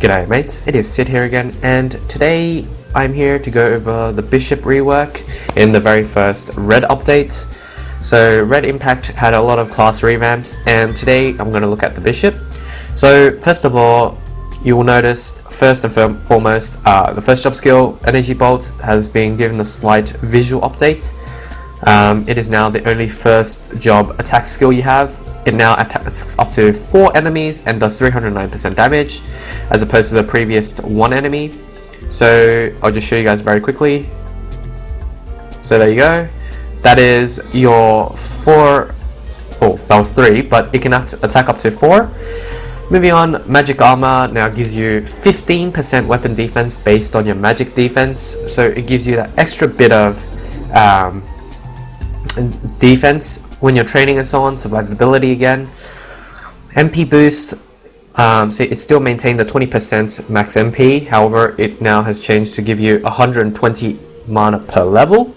G'day mates, it is Sid here again, and today I'm here to go over the Bishop rework in the very first Red update. So Red Impact had a lot of class revamps, and today I'm going to look at the Bishop. So first of all, you will notice first and foremost, the first job skill, Energy Bolt, has been given a slight visual update. It is now the only first job attack skill you have. It now attacks up to 4 enemies and does 309% damage, as opposed to the previous 1 enemy. So I'll just show you guys very quickly. So there you go. That is your 4. Oh, that was 3, but it can attack up to 4. Moving on, Magic Armor now gives you 15% weapon defense based on your magic defense. So it gives you that extra bit of defense when you're training and so on, survivability again. MP boost, so it still maintained the 20% max MP, however it now has changed to give you 120 mana per level.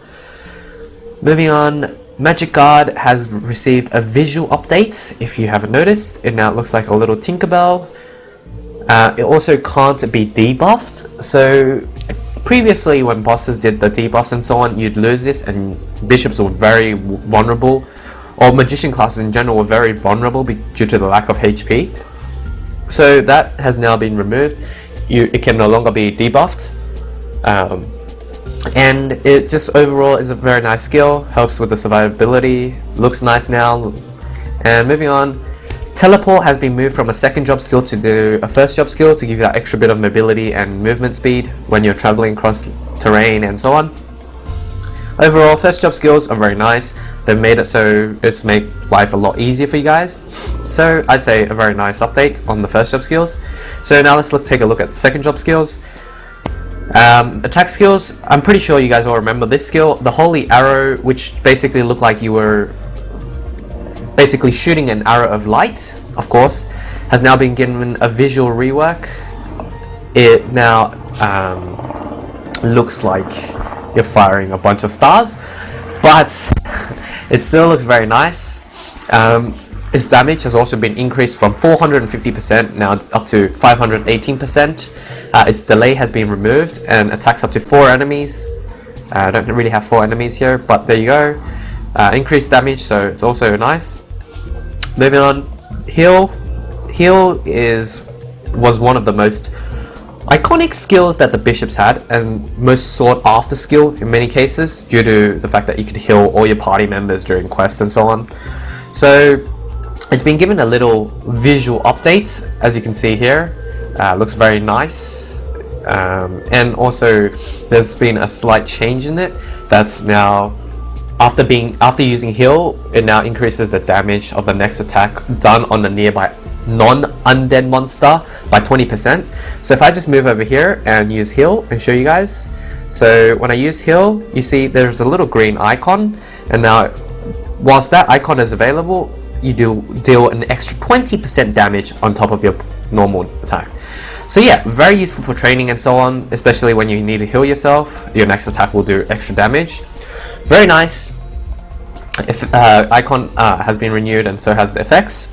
Moving on, Magic Guard has received a visual update. If you haven't noticed, it now looks like a little Tinkerbell. It also can't be debuffed, so previously when bosses did the debuffs and so on, you'd lose this and bishops were very vulnerable, or magician classes in general were very vulnerable due to the lack of HP. So that has now been removed. It can no longer be debuffed, and it just overall is a very nice skill, helps with the survivability, looks nice now. And moving on, Teleport has been moved from a second job skill to a first job skill to give you that extra bit of mobility and movement speed when you're traveling across terrain and so on. Overall, first job skills are very nice. They've made it so it's made life a lot easier for you guys. So I'd say a very nice update on the first job skills. So now let's take a look at the second job skills. Attack skills, I'm pretty sure you guys all remember this skill, the Holy Arrow, which basically looked like you were basically shooting an arrow of light, of course, has now been given a visual rework. It now looks like you're firing a bunch of stars, but it still looks very nice. Its damage has also been increased from 450% now up to 518%. Its delay has been removed and attacks up to 4 enemies. I don't really have 4 enemies here, but there you go. Increased damage, so it's also nice. Moving on, Heal. Heal was one of the most iconic skills that the bishops had, and most sought after skill in many cases, due to the fact that you could heal all your party members during quests and so on. So it's been given a little visual update, as you can see here. Looks very nice, and also there's been a slight change in it. That's now after using heal, it now increases the damage of the next attack done on the nearby non-undead monster by 20%. So if I just move over here and use heal and show you guys, so when I use heal, you see there's a little green icon, and now whilst that icon is available, you deal an extra 20% damage on top of your normal attack. So yeah, very useful for training and so on, especially when you need to heal yourself. Your next attack will do extra damage. Very nice. Icon has been renewed, and so has the effects.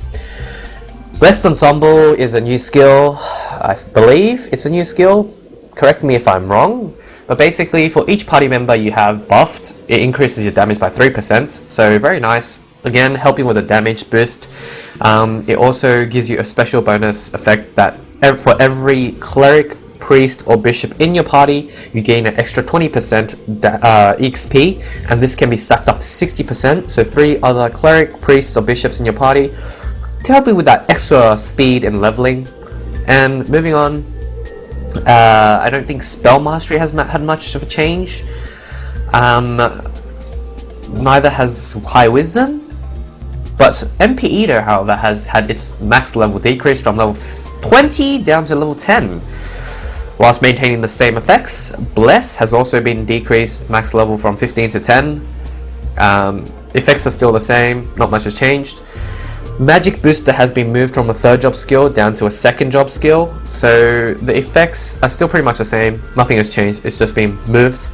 Blessed Ensemble is a new skill. I believe it's a new skill. Correct me if I'm wrong. But basically, for each party member you have buffed, it increases your damage by 3%. So very nice. Again, helping with a damage boost. It also gives you a special bonus effect that for every cleric, priest, or bishop in your party, you gain an extra 20% XP, and this can be stacked up to 60%. So 3 other cleric, priests, or bishops in your party to help you with that extra speed and leveling. And moving on, I don't think Spell Mastery has had much of a change. Neither has High Wisdom, but MP Eater, however, has had its max level decreased from level 20 down to level 10, whilst maintaining the same effects. Bless has also been decreased max level from 15 to 10. Effects are still the same, not much has changed. Magic Booster has been moved from a third job skill down to a second job skill, so the effects are still pretty much the same, nothing has changed, it's just been moved.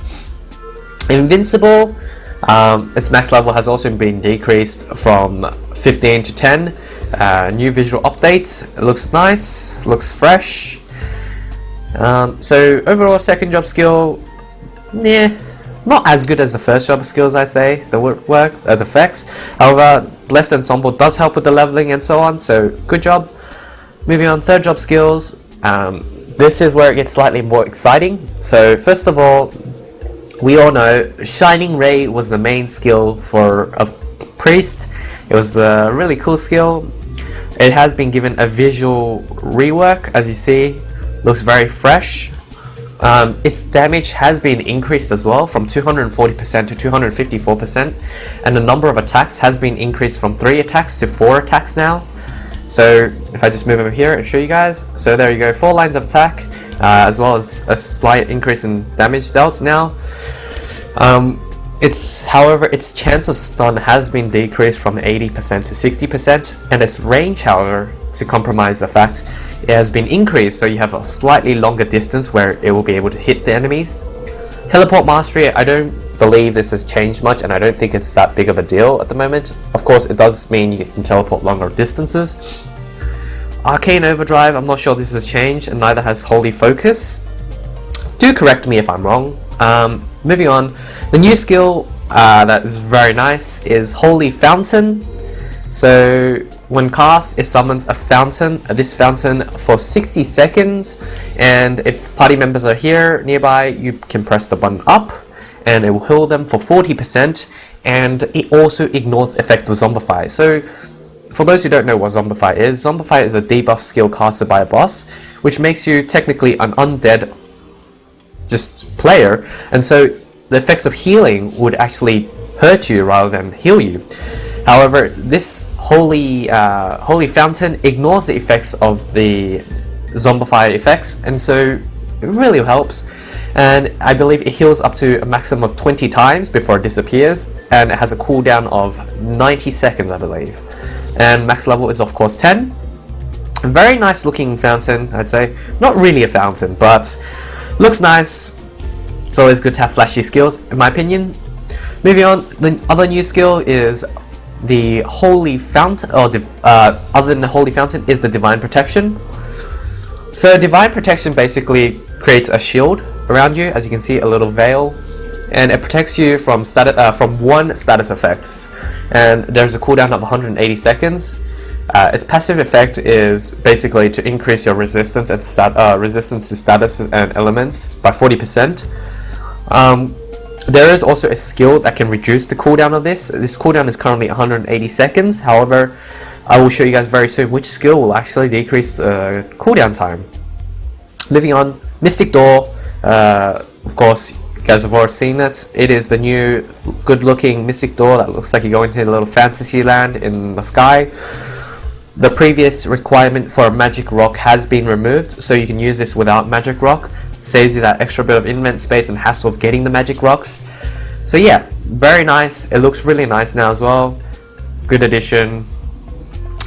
Invincible, its max level has also been decreased from 15 to 10. New visual update, it looks nice, looks fresh. So overall, second job skill, yeah, not as good as the first job skills, I say, the effects. However, Blessed Ensemble does help with the leveling and so on, so good job. Moving on, third job skills. This is where it gets slightly more exciting. So first of all, we all know Shining Ray was the main skill for a priest. It was a really cool skill. It has been given a visual rework, as you see, looks very fresh. Its damage has been increased as well from 240% to 254%, and the number of attacks has been increased from 3 attacks to 4 attacks now. So if I just move over here and show you guys, so there you go, 4 lines of attack, as well as a slight increase in damage dealt now. However, its chance of stun has been decreased from 80% to 60%, and its range, however, to compromise the fact, it has been increased, so you have a slightly longer distance where it will be able to hit the enemies. Teleport Mastery, I don't believe this has changed much, and I don't think it's that big of a deal at the moment. Of course, it does mean you can teleport longer distances. Arcane Overdrive, I'm not sure this has changed, and neither has Holy Focus. Do correct me if I'm wrong. Moving on, the new skill that is very nice is Holy Fountain. So when cast, it summons a fountain, this fountain for 60 seconds, and if party members are here nearby, you can press the button up and it will heal them for 40%, and it also ignores the effect of Zombify. So for those who don't know what Zombify is a debuff skill casted by a boss, which makes you technically an undead just player, and so the effects of healing would actually hurt you rather than heal you. However, this Holy Fountain ignores the effects of the Zombify effects, and so it really helps. And I believe it heals up to a maximum of 20 times before it disappears, and it has a cooldown of 90 seconds, I believe. And max level is of course 10. A very nice looking fountain, I'd say. Not really a fountain, but looks nice. It's always good to have flashy skills, in my opinion. Moving on, the other new skill is the Holy Fountain, or other than the Holy Fountain, is the Divine Protection. So Divine Protection basically creates a shield around you, as you can see, a little veil, and it protects you from one status effects, and there's a cooldown of 180 seconds. Its passive effect is basically to increase your resistance and resistance to status and elements by 40%. There is also a skill that can reduce the cooldown of this. This cooldown is currently 180 seconds. However, I will show you guys very soon which skill will actually decrease the cooldown time. Moving on, Mystic Door. Of course, you guys have already seen it. It is the new good-looking Mystic Door that looks like you go into a little fantasy land in the sky. The previous requirement for a magic rock has been removed, so you can use this without magic rock. Saves you that extra bit of invent space and hassle of getting the magic rocks. So yeah, very nice. It looks really nice now as well. Good addition.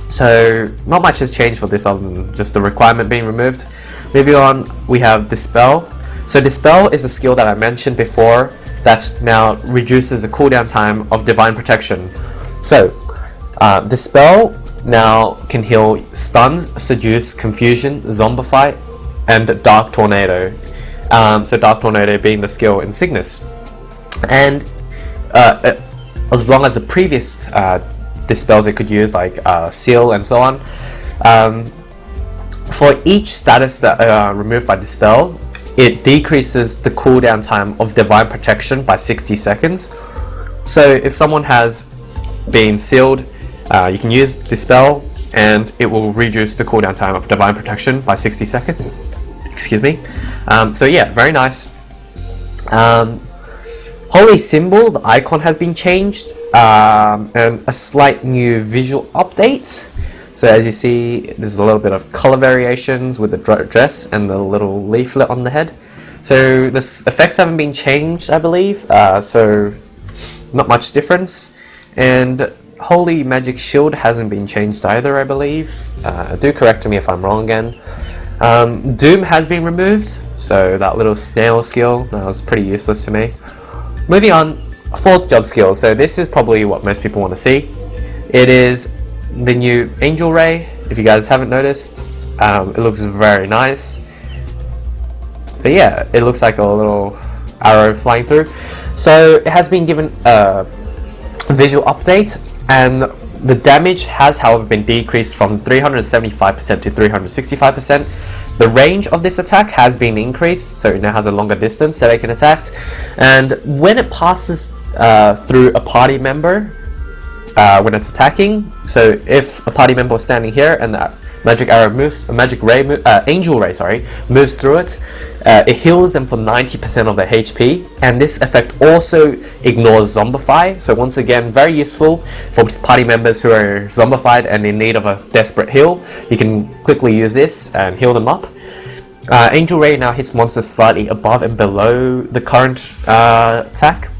So not much has changed for this other than just the requirement being removed. Moving on, we have Dispel. So Dispel is a skill that I mentioned before that now reduces the cooldown time of Divine Protection. So Dispel now can heal Stun, Seduce, Confusion, Zombify, and Dark Tornado. So Dark Tornado being the skill in Cygnus. And as long as the previous dispels it could use, like Seal and so on, for each status that removed by Dispel, it decreases the cooldown time of Divine Protection by 60 seconds. So if someone has been sealed, you can use Dispel and it will reduce the cooldown time of Divine Protection by 60 seconds. Excuse me. So yeah, very nice. Holy Symbol, the icon has been changed, and a slight new visual update. So as you see, there's a little bit of color variations with the dress and the little leaflet on the head. So the effects haven't been changed, I believe, so not much difference. And Holy Magic Shield hasn't been changed either, I believe. Do correct me if I'm wrong again. Doom has been removed, so that little snail skill, that was pretty useless to me. Moving on, fourth job skill. So this is probably what most people want to see. It is the new Angel Ray. If you guys haven't noticed, it looks very nice. So yeah, it looks like a little arrow flying through. So it has been given a visual update, and the damage has however been decreased from 375% to 365%. The range of this attack has been increased, so it now has a longer distance that it can attack, and when it passes through a party member when it's attacking, so if a party member was standing here and that magic arrow moves, angel ray, sorry, moves through it, it heals them for 90% of their HP, and this effect also ignores zombify. So once again, very useful for party members who are zombified and in need of a desperate heal. You can quickly use this and heal them up. Angel ray now hits monsters slightly above and below the current attack.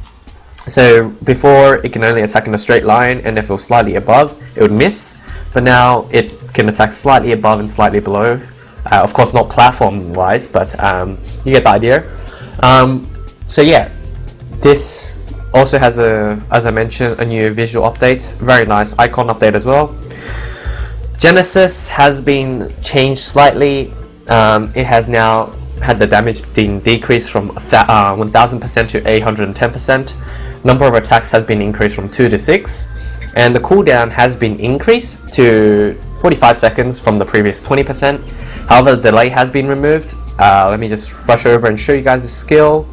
So before, it can only attack in a straight line, and if it was slightly above, it would miss. But now it can attack slightly above and slightly below. Of course, not platform wise, but you get the idea. So yeah, this also has as I mentioned, a new visual update. Very nice icon update as well. Genesis has been changed slightly. It has now had the damage being decreased from 1000% to 810%. Number of attacks has been increased from 2 to 6. And the cooldown has been increased to 45 seconds from the previous 20%. However, the delay has been removed. Let me just rush over and show you guys the skill.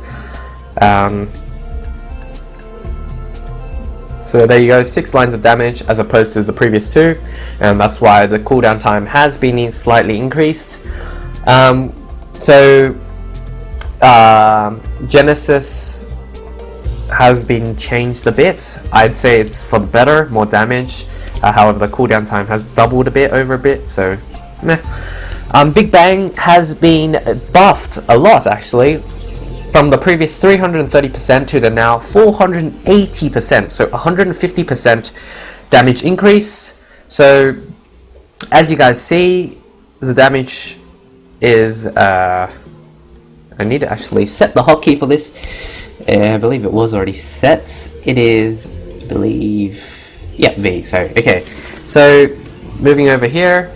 So there you go, 6 lines of damage as opposed to the previous 2, and that's why the cooldown time has been slightly increased. Genesis has been changed a bit. I'd say it's for the better, more damage. However, the cooldown time has doubled a bit, so meh. Big Bang has been buffed a lot actually, from the previous 330% to the now 480%, so 150% damage increase. So as you guys see, the damage is I need to actually set the hotkey for this. I believe it was already set. It is, I believe, yeah, V. So okay, so moving over here,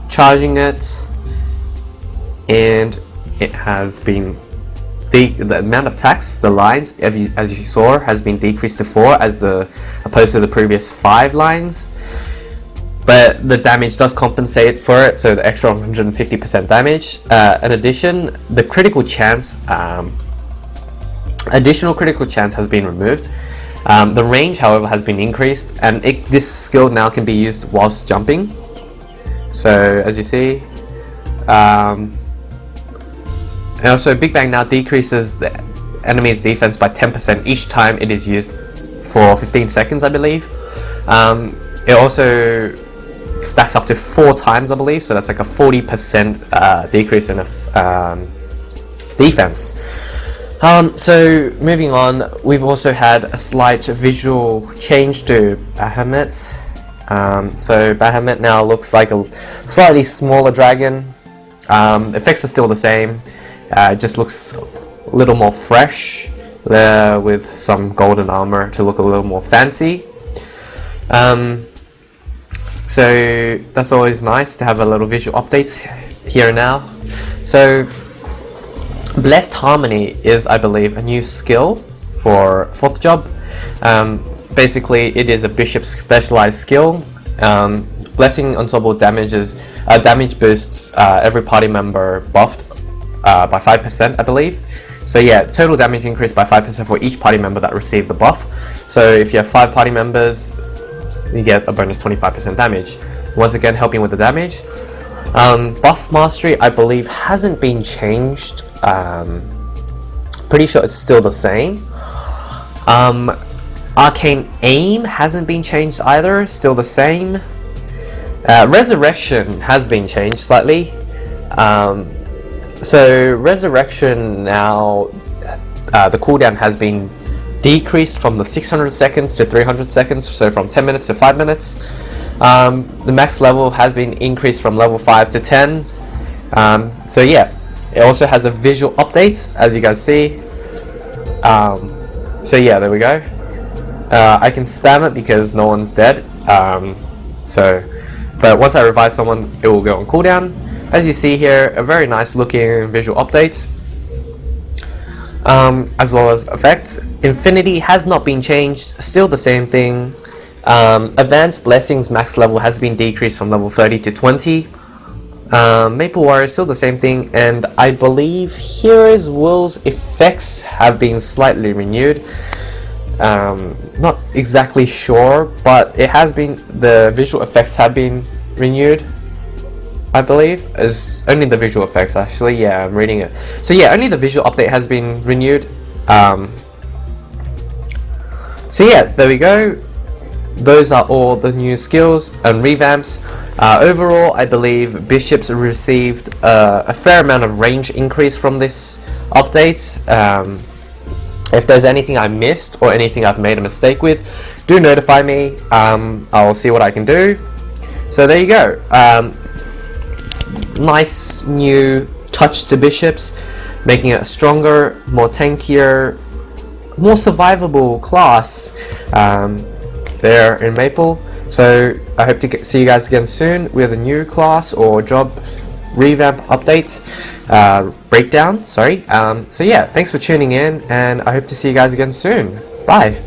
charging it, and it has been the amount of attacks, the lines, as you saw, has been decreased to 4 opposed to the previous 5 lines. But the damage does compensate for it, so the extra 150% damage. In addition, the critical chance, additional critical chance has been removed. The range, however, has been increased, and this skill now can be used whilst jumping. So as you see, and also Big Bang now decreases the enemy's defense by 10% each time it is used for 15 seconds, I believe. It also stacks up to 4 times, I believe, so that's like a 40% decrease in defense. So moving on, we've also had a slight visual change to Bahamut. So Bahamut now looks like a slightly smaller dragon. Effects are still the same. It just looks a little more fresh with some golden armor to look a little more fancy. So that's always nice to have a little visual updates here and now. So Blessed Harmony is, I believe, a new skill for 4th job. Basically, it is a bishop specialized skill. Blessing Ensemble damage boosts every party member buffed by 5%, I believe. So yeah, total damage increased by 5% for each party member that received the buff. So if you have 5 party members, you get a bonus 25% damage. Once again, helping with the damage. Buff Mastery, I believe, hasn't been changed. Pretty sure it's still the same. Arcane Aim hasn't been changed either, still the same. Resurrection has been changed slightly. So Resurrection now, the cooldown has been decreased from the 600 seconds to 300 seconds, so from 10 minutes to 5 minutes. The max level has been increased from level 5 to 10. So yeah, it also has a visual update, as you guys see. So yeah, there we go. I can spam it because no one's dead. But once I revive someone, it will go on cooldown. as you see here, a very nice looking visual update, as well as effect. Infinity has not been changed, still the same thing. Advanced Blessings max level has been decreased from level 30 to 20. Maple Warrior still the same thing, and I believe Heroes Will's effects have been slightly renewed. Not exactly sure, but it has been, the visual effects have been renewed, I believe. As only the visual effects, actually. Yeah, I'm reading it. So yeah, only the visual update has been renewed. So yeah, there we go. Those are all the new skills and revamps. Overall, I believe Bishops received a fair amount of range increase from this update. If there's anything I missed or anything I've made a mistake with, do notify me. I'll see what I can do. So there you go. Nice new touch to Bishops, making it a stronger, more tankier, more survivable class there in Maple. So I hope to see you guys again soon with a new class or job revamp update breakdown. Sorry. So yeah, thanks for tuning in, and I hope to see you guys again soon. Bye.